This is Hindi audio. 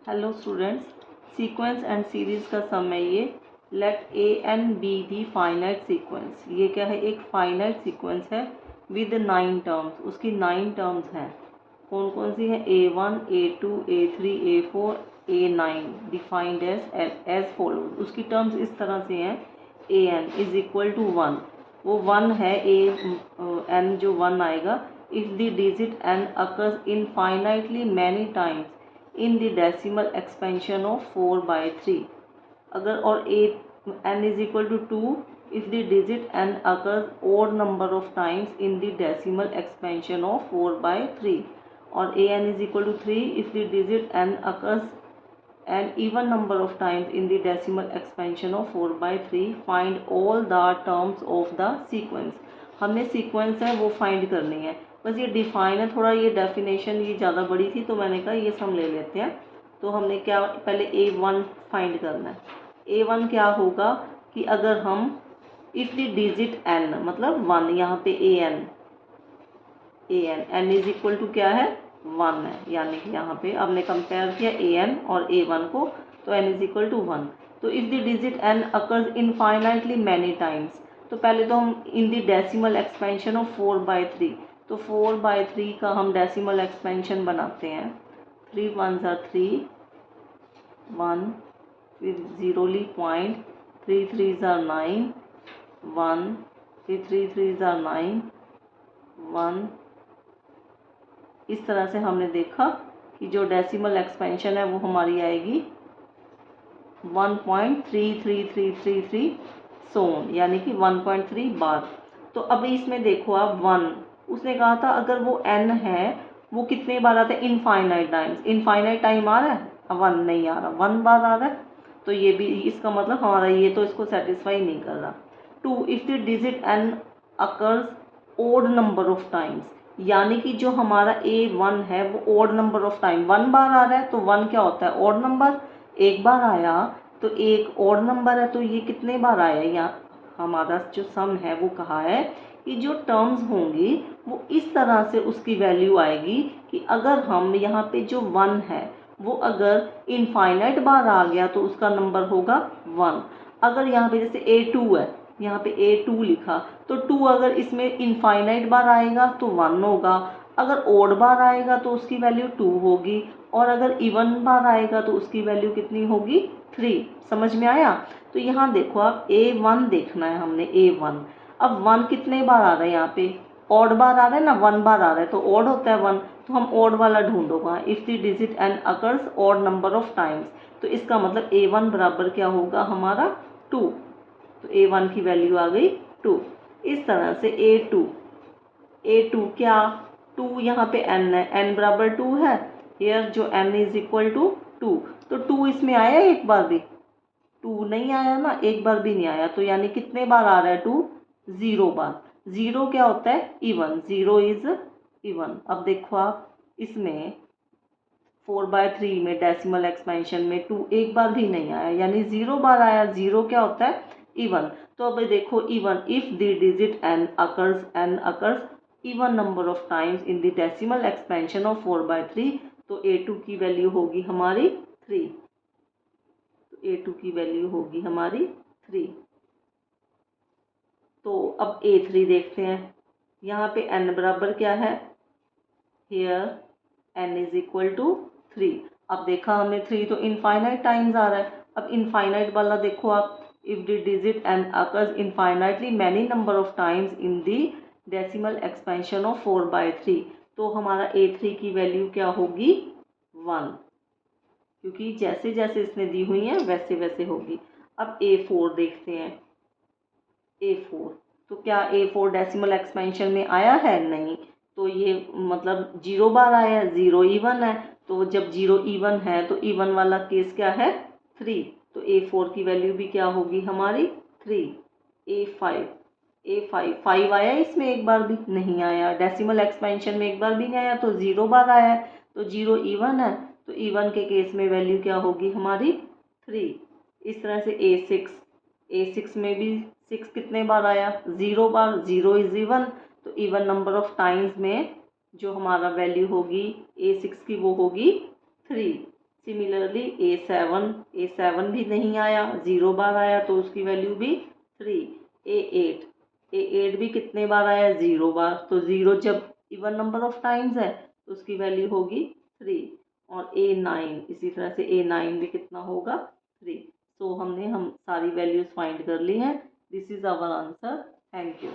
Hello students, sequence and series का सम है ये। Let A and B be finite sequence. ये क्या है? एक फाइनाइट सीक्वेंस है विद 9 टर्म्स। उसकी 9 टर्म्स हैं। कौन कौन सी है? A1, A2, A3, A4, A9 defined as follows. उसकी टर्म्स इस तरह से हैं। an इज इक्वल टू 1, वो 1 है। n जो 1 आएगा। If the digit n occurs infinitely many times in the decimal expansion of 4/3। अगर और n is equal to 2 if the digit n occurs odd number of times in the decimal expansion of 4/3, और an is equal to 3 if the digit n occurs an even number of times in the decimal expansion of 4/3। find all the terms of the sequence। हमने सीक्वेंस है वो फाइंड करनी है। बस ये डिफाइन है, थोड़ा ये डेफिनेशन ये ज़्यादा बड़ी थी तो मैंने कहा ये सम ले लेते हैं। तो हमने क्या पहले A1 फाइंड करना है। A1 क्या होगा कि अगर हम इफ़ द डिजिट n मतलब 1, यहाँ पे an इज इक्वल टू क्या है? 1 है। यानी कि यहाँ पे हमने कंपेयर किया an और A1 को, तो n इज इक्वल टू 1। तो if the digit n occurs infinitely many times, तो पहले तो हम in the decimal expansion of 4/3, तो 4/3 का हम डेसिमल एक्सपेंशन बनाते हैं। 3 1s are 3, 1 फिर 0 ली पॉइंट, 3 3s are 9, 1 फिर 3 3s are 9, 1। इस तरह से हमने देखा कि जो डेसिमल एक्सपेंशन है वो हमारी आएगी 1.33333 सोन, यानी कि 1.3 बार। तो अब इसमें देखो आप 1, उसने कहा था अगर वो n है वो कितने बार आता है? Infinite times. इनफाइनाइट टाइम आ रहा है? 1 नहीं आ रहा, 1 बार आ रहा है। तो ये भी इसका मतलब हमारा ये तो इसको सेटिस्फाई नहीं कर रहा। 2 if the digit n occurs odd number of times, यानी कि जो हमारा A1 है वो ओड नंबर ऑफ टाइम 1 बार आ रहा है। तो 1 क्या होता है? Odd number. एक बार आया तो एक ओड नंबर है, तो ये कितने बार आया? यहाँ हमारा जो सम है वो कहा है कि जो टर्म्स होंगी वो इस तरह से उसकी वैल्यू आएगी कि अगर हम यहाँ पे जो 1 है वो अगर इनफाइनाइट बार आ गया तो उसका नंबर होगा 1। अगर यहाँ पे जैसे A2 है, यहाँ पे A2 लिखा, तो 2 अगर इसमें इनफाइनाइट बार आएगा तो 1 होगा। अगर ओड बार आएगा तो उसकी वैल्यू 2 होगी, और अगर इवन बार आएगा तो उसकी वैल्यू कितनी होगी? 3। समझ में आया? तो यहाँ देखो आप A1 देखना है हमने। A1 अब 1 कितने बार आ रहा है? यहाँ पे ऑड बार आ रहा है ना, 1 बार आ रहा है तो ऑड होता है 1, तो हम ऑड वाला ढूंढोगा। If the digit n occurs odd number of times, तो इसका मतलब A1 बराबर क्या होगा हमारा? 2। तो A1 की वैल्यू आ गई 2। इस तरह से A2 क्या? 2 यहाँ पे n है, n बराबर 2 है। हियर जो n इज इक्वल टू 2, तो 2 इसमें आया एक बार भी? 2 नहीं आया ना, एक बार भी नहीं आया। तो यानी कितने बार आ रहा है 2? 0 बार। 0 क्या होता है? इवन। 0 is even. अब देखो आप इसमें 4/3 में डेसिमल एक्सपेंशन में 2 एक बार भी नहीं आया, यानी 0 बार आया। 0 क्या होता है? इवन। तो अब देखो even if the digit n occurs even number of times in the decimal expansion of 4/3, तो A2 की वैल्यू होगी हमारी 3। तो A2 की वैल्यू होगी हमारी 3। तो अब A3 देखते हैं। यहाँ पे n बराबर क्या है? Here n is equal to 3। अब देखा हमने 3 तो इनफाइनाइट टाइम्स आ रहा है। अब इनफाइनाइट वाला देखो आप, if the digit n occurs infinitely many number of times in the decimal expansion of 4/3, तो हमारा A3 की वैल्यू क्या होगी? 1, क्योंकि जैसे जैसे इसने दी हुई है वैसे वैसे होगी। अब A4 देखते हैं। A4 तो क्या A4 डेसिमल एक्सपेंशन में आया है? नहीं। तो ये मतलब 0 बार आया, 0 इवन है। तो जब 0 इवन है तो इवन वाला केस क्या है? 3। तो A4 की वैल्यू भी क्या होगी हमारी? 3। A5 5 आया इसमें? एक बार भी नहीं आया। डेसिमल एक्सपेंशन में एक बार भी नहीं आया, तो 0 बार आया है। तो 0 इवन है, तो इवन के केस में वैल्यू क्या होगी हमारी? 3। इस तरह से A6 में भी 6 कितने बार आया? 0 बार। 0 इज इवन, तो इवन नंबर ऑफ टाइम्स में जो हमारा वैल्यू होगी A6 की वो होगी 3। सिमिलरली A7 भी नहीं आया, 0 बार आया तो उसकी वैल्यू भी 3। A8 भी कितने बार आया, 0 बार, तो 0 जब इवन नंबर ऑफ टाइम्स है तो उसकी वैल्यू होगी 3। और A9 इसी तरह से A9 भी कितना होगा, 3। सो हम सारी वैल्यूज फाइंड कर ली हैं। This is our answer. Thank you.